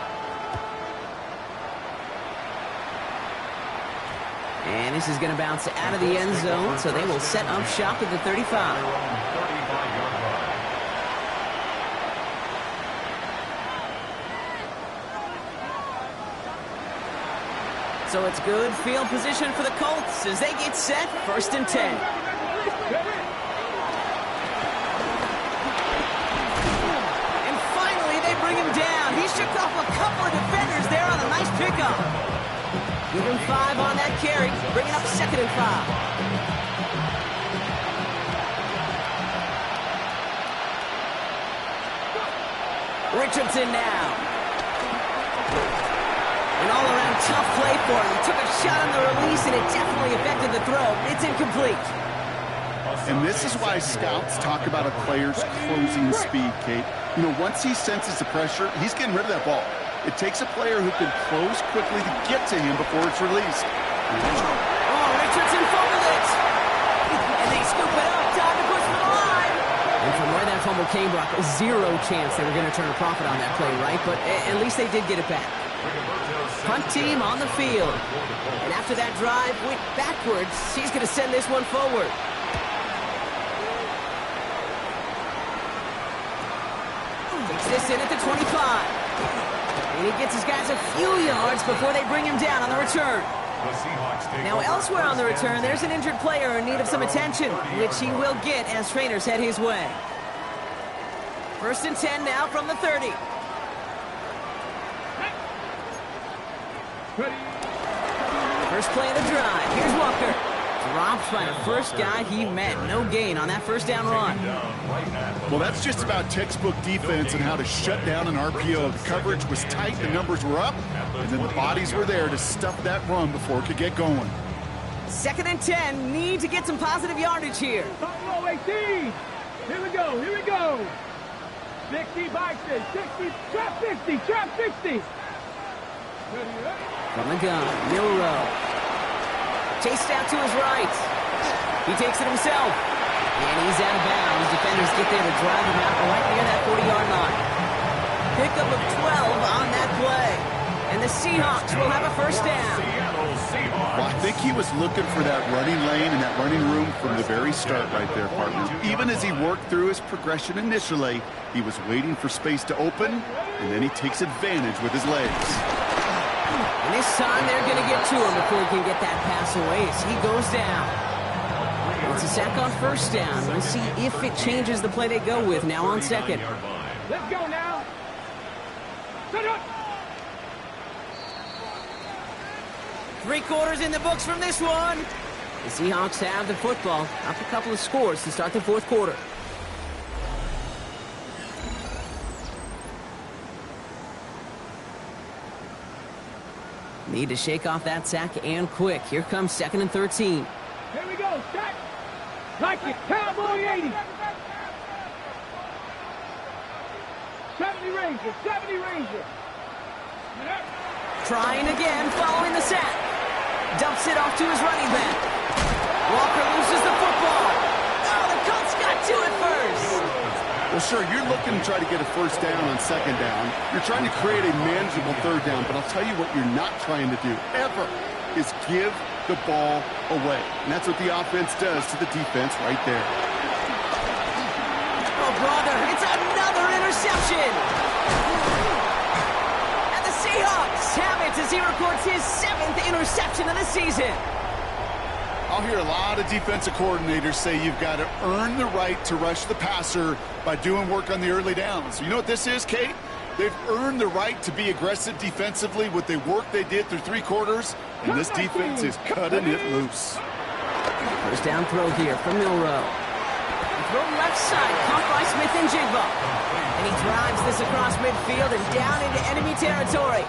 And this is going to bounce out of the end zone, so they will set up shop at the 35. 35-yard line. So it's good field position for the Colts as they get set, first and 10. And finally, they bring him down. He shook off a couple of defenders there on a nice pickup. Give him 5 on that carry, bringing up second and 5. Richardson now. An all-around tough play for him. He took a shot on the release, and it definitely affected the throw. It's incomplete. And this is why scouts talk about a player's closing speed, Kate. You know, once he senses the pressure, he's getting rid of that ball. It takes a player who can close quickly to get to him before it's released. Oh, Richardson fumbled it. And they scoop it up. Time to push for the line. And from where that fumble came, Brock, zero chance they were going to turn a profit on that play, right? But at least they did get it back. Punt team on the field. And after that drive went backwards, she's going to send this one forward. Takes this in at the 25. And he gets his guys a few yards before they bring him down on the return. Now, elsewhere on the return, there's an injured player in need of some attention, which he will get as trainers head his way. 1st and 10 now from the 30. First play of the drive. Here's Walker. Drops by the first guy he met. No gain on that first down run. Well, that's just about textbook defense and how to shut down an RPO. The coverage was tight, the numbers were up, and then the bodies were there to stuff that run before it could get going. 2nd and 10. Need to get some positive yardage here. Low 18. Here we go. Here we go. 60 boxes. 60. Trap 50. Trap 50. From the gun, Milrow. Chased out to his right. He takes it himself. And he's out of bounds. Defenders get there to drive him out right near that 40-yard line. Pickup of 12 on that play. And the Seahawks will have a first down. Well, I think he was looking for that running lane and that running room from the very start right there, partner. Even as he worked through his progression initially, he was waiting for space to open, and then he takes advantage with his legs. And this time they're going to get to him before he can get that pass away as he goes down. It's a sack on first down. We'll see if it changes the play they go with now on second. Let's go now. Set up. 3 quarters in the books from this one. The Seahawks have the football. Up a couple of scores to start the 4th quarter. Need to shake off that sack and quick. Here comes 2nd and 13. Here we go. Sack. Like it. Cowboy 80. 70 Ranger. 70 Ranger. Trying again, following the sack. Dumps it off to his running back. Walker loses the football. Oh, the Colts got to it first. Well, sure, you're looking to try to get a first down on 2nd down. You're trying to create a manageable 3rd down, but I'll tell you what you're not trying to do, ever, is give the ball away. And that's what the offense does to the defense right there. Oh, brother, it's another interception. And the Seahawks have it as he records his 7th interception of the season. I'll hear a lot of defensive coordinators say you've got to earn the right to rush the passer by doing work on the early downs. You know what this is, Kate? They've earned the right to be aggressive defensively with the work they did through 3 quarters, and this defense is cutting it loose. First down throw here from Milrow. Throw left side, caught by Smith and Jigba. And he drives this across midfield and down into enemy territory.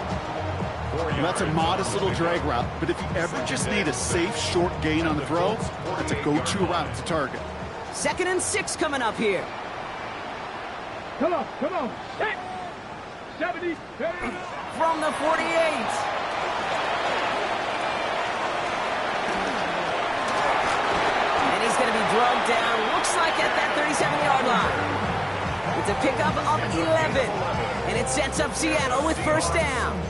And that's a modest little drag route, but if you ever just need a safe, short gain on the throw, it's a go-to route to target. 2nd and 6 coming up here. Come on. Come on. Set. 70. 30. From the 48. And he's going to be drugged down, looks like at that 37-yard line. It's a pickup of 11. And it sets up Seattle with first down.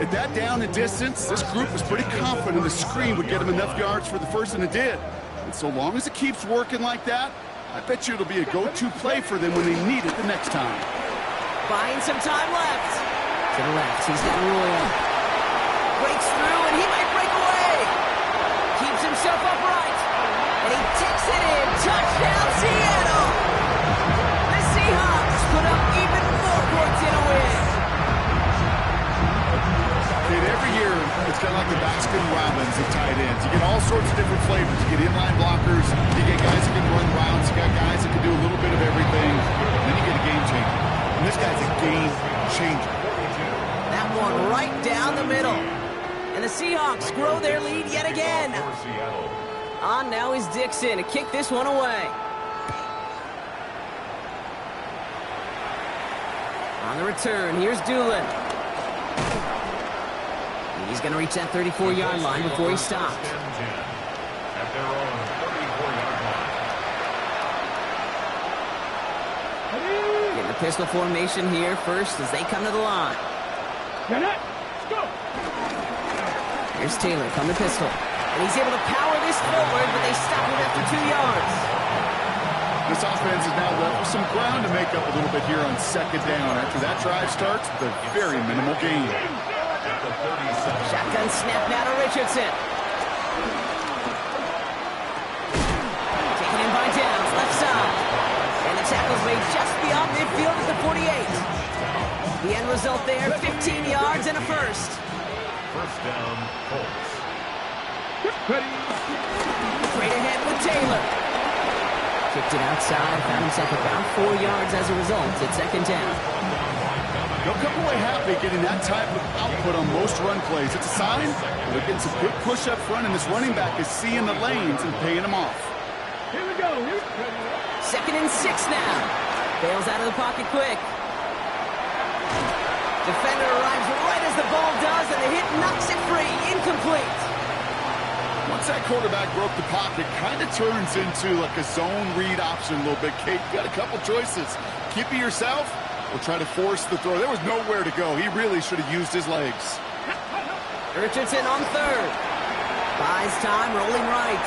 At that down and distance, this group was pretty confident the screen would get him enough yards for the first, and it did. And so long as it keeps working like that, I bet you it'll be a go-to play for them when they need it the next time. Buying some time left. To the left, he's got Royal. Breaks through, and he might break away. Keeps himself upright. And he takes it in. Touchdown, Seattle. The Seahawks put up even more points in a win. And every year, it's kind of like the Baskin-Robbins of tight ends. You get all sorts of different flavors. You get inline blockers. You get guys that can run routes. You got guys that can do a little bit of everything. And then you get a game changer. And this guy's a game changer. That one right down the middle. And the Seahawks grow their lead yet again. On now is Dixon to kick this one away. On the return, here's Doolin. He's going to reach that 34-yard line before he stops. At their own 34-yard line. Getting a pistol formation here first as they come to the line. Here's Taylor from the pistol. And he's able to power this forward, but they stop him after 2 yards. This offense is now left with some ground to make up a little bit here on second down. After that drive starts, the very minimal gain. Shotgun snap now to Richardson. Taken in by Downs, left side. And the tackle's made just beyond midfield at the 48. The end result there, 15 yards and a first. First down, Colts. Straight ahead with Taylor. Kicked it outside, found himself about 4 yards as a result at second down. They'll come away happy getting that type of output on most run plays. It's a sign that they're getting some good push up front, and this running back is seeing the lanes and paying them off. Here we go. Second and 6 now. Bails out of the pocket quick. Defender arrives right as the ball does, and the hit knocks it free. Incomplete. Once that quarterback broke the pocket, kind of turns into like a zone read option a little bit. Kate, you got a couple choices. Keep it yourself or try to force the throw. There was nowhere to go. He really should have used his legs. Richardson on third. Buys time, rolling right.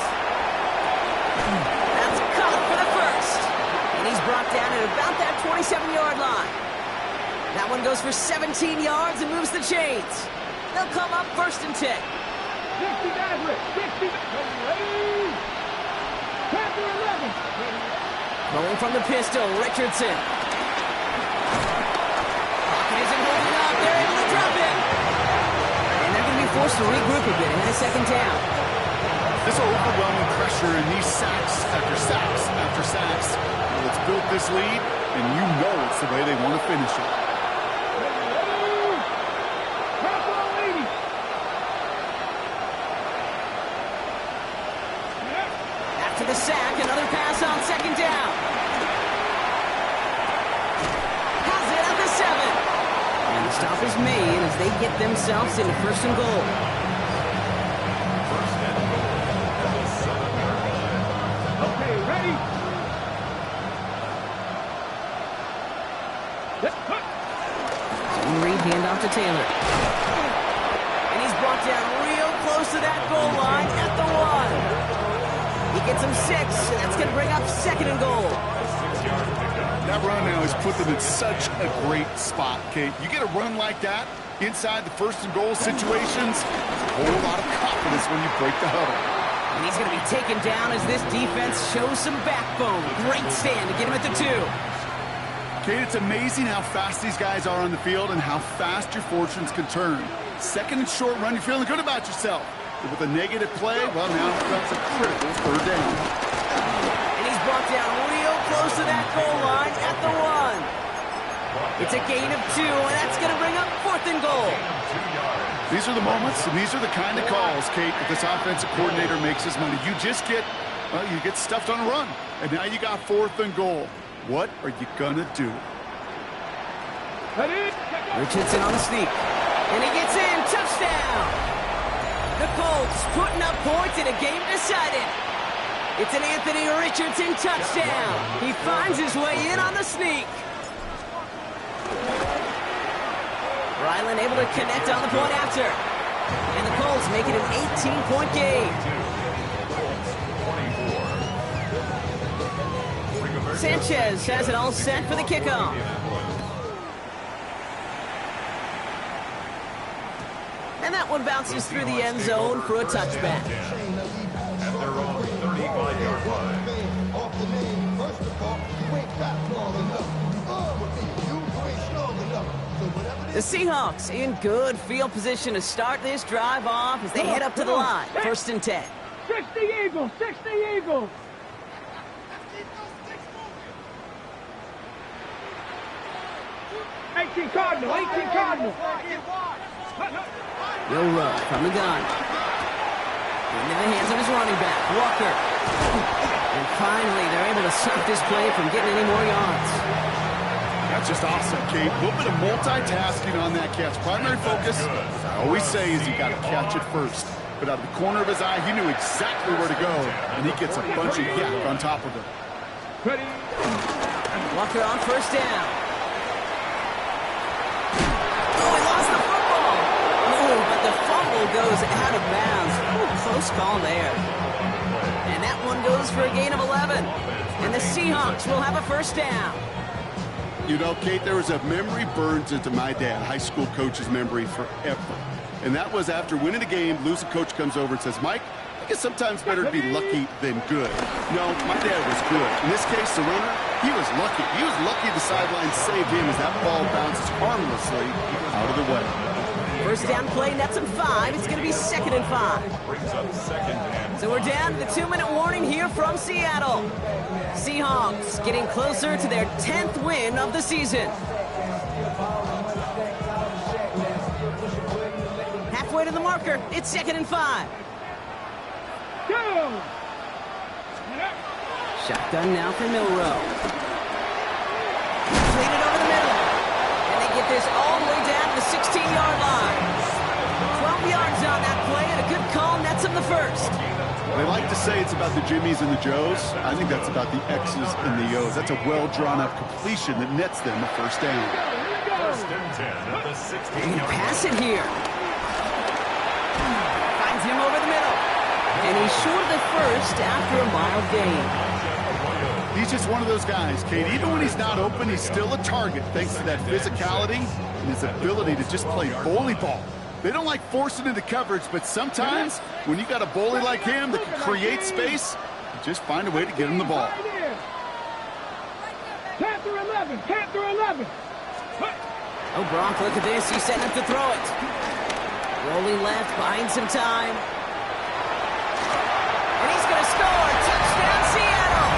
That's caught for the first. And he's brought down at about that 27-yard line. That one goes for 17 yards and moves the chains. They'll come up first and 10. 60 Maverick, 60. Ready. Panther 11. Rolling from the pistol, Richardson. Pocket isn't holding up. They're able to drop it. And they're going to be forced to regroup a bit ahead of second down. This overwhelming pressure and these sacks after sacks after sacks. Well, it's built this lead, and you know it's the way they want to finish it. After the sack, another pass on second down. Has it at the 7. And the stop is made as they get themselves into first and goal. First and goal at the 7-yard line. Okay, ready. Zone read, handoff to Taylor. And he's brought down real close to that goal line at the 1. He gets him 6, and that's going to bring up second and goal. That run now has put them in such a great spot, Kate. You get a run like that inside the first and goal situations, there's a whole lot of confidence when you break the huddle. And he's going to be taken down as this defense shows some backbone. Great stand to get him at the 2. Kate, it's amazing how fast these guys are on the field and how fast your fortunes can turn. Second and short run, you're feeling good about yourself. With a negative play, well, now that's a critical third down. And he's brought down real close to that goal line at the 1. It's a gain of 2, and that's going to bring up fourth and goal. These are the moments, and these are the kind of calls, Kate, that this offensive coordinator makes his money. You just get, well, you get stuffed on a run, and now you got fourth and goal. What are you going to do? Richardson on the sneak. And he gets in. Touchdown! The Colts putting up points in a game decided. It's an Anthony Richardson touchdown. He finds his way in on the sneak. Ryland able to connect on the point after. And the Colts make it an 18-point game. Sanchez has it all set for the kickoff. And that one bounces through the end zone for a touchback. At their own 35-yard line. The Seahawks in good field position to start this drive off as they head up to the line. First and 10. 60 Eagles, 60 Eagles. Cardinal, 18 Cardinal. Will Rudd from the gun. Into the hands of his running back, Walker. And finally, they're able to stop this play from getting any more yards. That's just awesome, Kate. A little bit of multitasking on that catch. Primary focus, as I always say, is you got to catch it first. But out of the corner of his eye, he knew exactly where to go, and he gets a bunch of yak on top of it. Ready. Walker on first down. Oh, he lost the football. Oh, but the fumble goes out of bounds. Ooh, close call there. And that one one goes for a gain of 11. And the Seahawks will have a first down. You know, Kate, there was a memory burns into my dad, high school coach's memory forever. And that was after winning a game, losing coach comes over and says, Mike, I think it's sometimes better to be lucky than good. No, my dad was good. In this case, the runner, he was lucky. He was lucky the sideline saved him as that ball bounces harmlessly out of the way. First down play, nets him 5. It's going to be 2nd and 5. Brings up 2nd and So we're down to the 2-minute warning here from Seattle. Seahawks getting closer to their 10th win of the season. Halfway to the marker, it's 2nd and 5. Go! Shotgun now for Milrow. Completed over the middle. And they get this all the way down to the 16-yard line. 12 yards on that play, and a good call nets them the first. They like to say it's about the Jimmies and the Joes. I think that's about the X's and the O's. That's a well-drawn-up completion that nets them a first down. 1st and 10 at the 16-yard line. Pass it here. Finds him over the middle. And he's short of the first after a mild gain. He's just one of those guys, Kate. Even when he's not open, he's still a target thanks to that physicality and his ability to just play bully ball. They don't like forcing into coverage, but sometimes when you got a bully like him that can create space, you just find a way to get him the ball. Panther 11, Panther 11. Oh, Gronk, look at this. He's setting up to throw it. Rolling left, buying some time. And he's going to score. Touchdown, Seattle.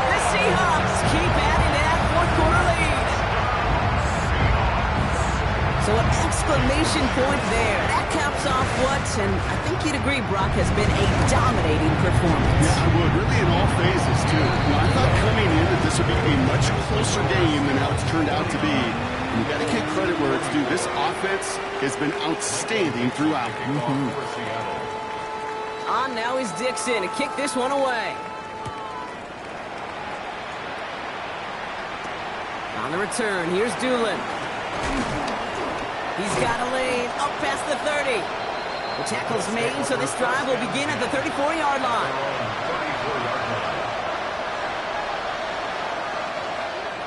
The Seahawks keep adding to that fourth-quarter lead. So an exclamation point there. That caps off what, and I think you'd agree, Brock, has been a dominating performance. Yeah, I would. Really in all phases, too. Now, I thought coming in that this would be a much closer game than how it's turned out to be. And you got to give credit where it's due. This offense has been outstanding throughout. On now is Dixon to kick this one away. On the return, here's Doolin. He's got a lane up past the 30. The tackle's made, so this drive will begin at the 34-yard line.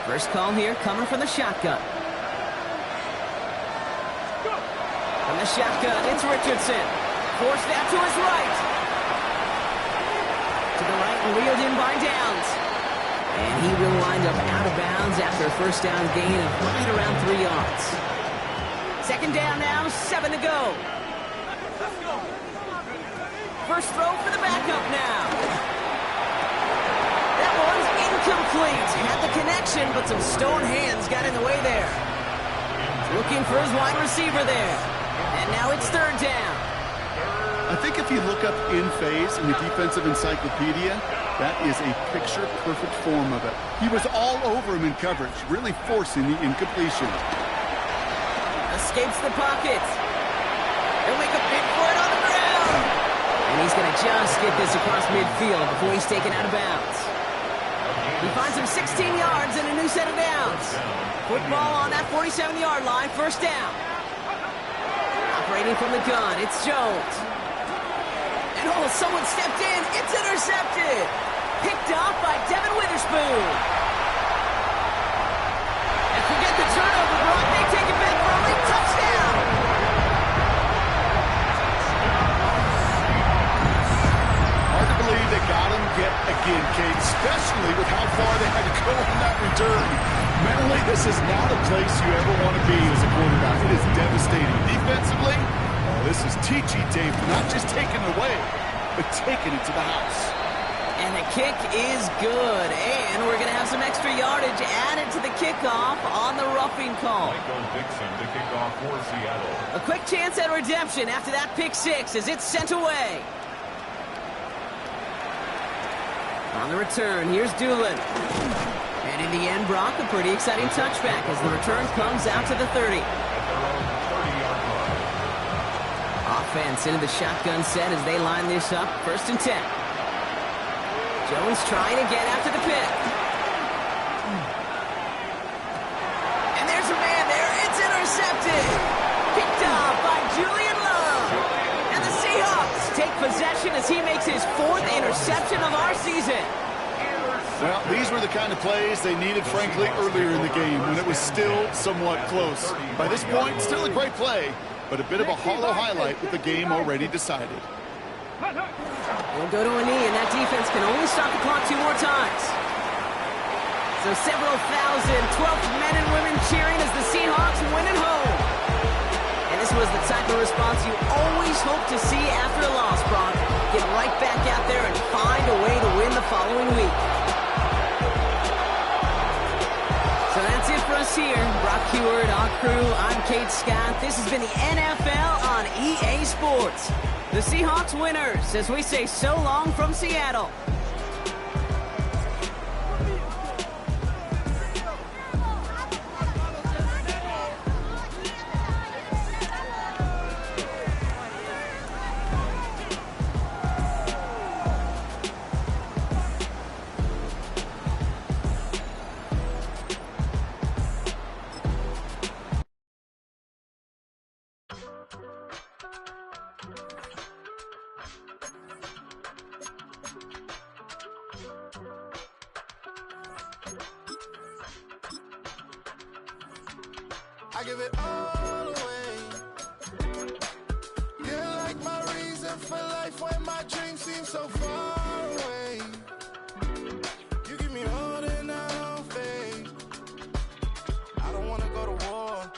First call here coming from the shotgun. From the shotgun, it's Richardson. Forced out to his right. To the right and reeled in by Downs. And he will wind up out of bounds after a first down gain of right around 3 yards. Second down now, 7 to go. First throw for the backup now. That one's incomplete. Had the connection, but some stone hands got in the way there. Looking for his wide receiver there. And now it's third down. I think if you look up in phase in the defensive encyclopedia, that is a picture-perfect form of it. He was all over him in coverage, really forcing the incompletion. Escapes the pocket. He'll make a bid for it on the ground. And he's going to just get this across midfield before he's taken out of bounds. He finds him 16 yards and a new set of downs. Football on that 47-yard line, first down. Operating from the gun, it's Jones. And oh, someone stepped in. It's intercepted. Picked off by Devin Witherspoon. And forget the turnover, Brock. They take it back for a late touchdown. Hard to believe they got him yet again, Kate, especially with how far they had to go on that return. Mentally, this is not a place you ever want to be as a quarterback. It is devastating. Defensively, this is teaching Dave, not just taking it away, but taking it to the house. And the kick is good. And we're going to have some extra yardage added to the kickoff on the roughing call. Michael Dixon to kick off for Seattle. A quick chance at redemption after that pick six as it's sent away. On the return, here's Doolin. And in the end, Brock, a pretty exciting touchback as the return comes out to the 30. Offense into the shotgun set as they line this up. First and 10. Jones trying to get after the pick. And there's a man there. It's intercepted. Picked off by Julian Love. And the Seahawks take possession as he makes his 4th interception of our season. Well, these were the kind of plays they needed, frankly, earlier in the game when it was still somewhat close. By this point, still a great play, but a bit of a hollow highlight with the game already decided. We'll go to a knee, and that defense can only stop the clock 2 more times. So several thousand 12th men and women cheering as the Seahawks win at home. And this was the type of response you always hope to see after a loss, Brock. Get right back out there and find a way to win the following week. So that's it for us here. Brock Heward, our crew, I'm Kate Scott. This has been the NFL on EA Sports. The Seahawks winners, as we say so long from Seattle. I give it all away. You're like my reason for life when my dreams seem so far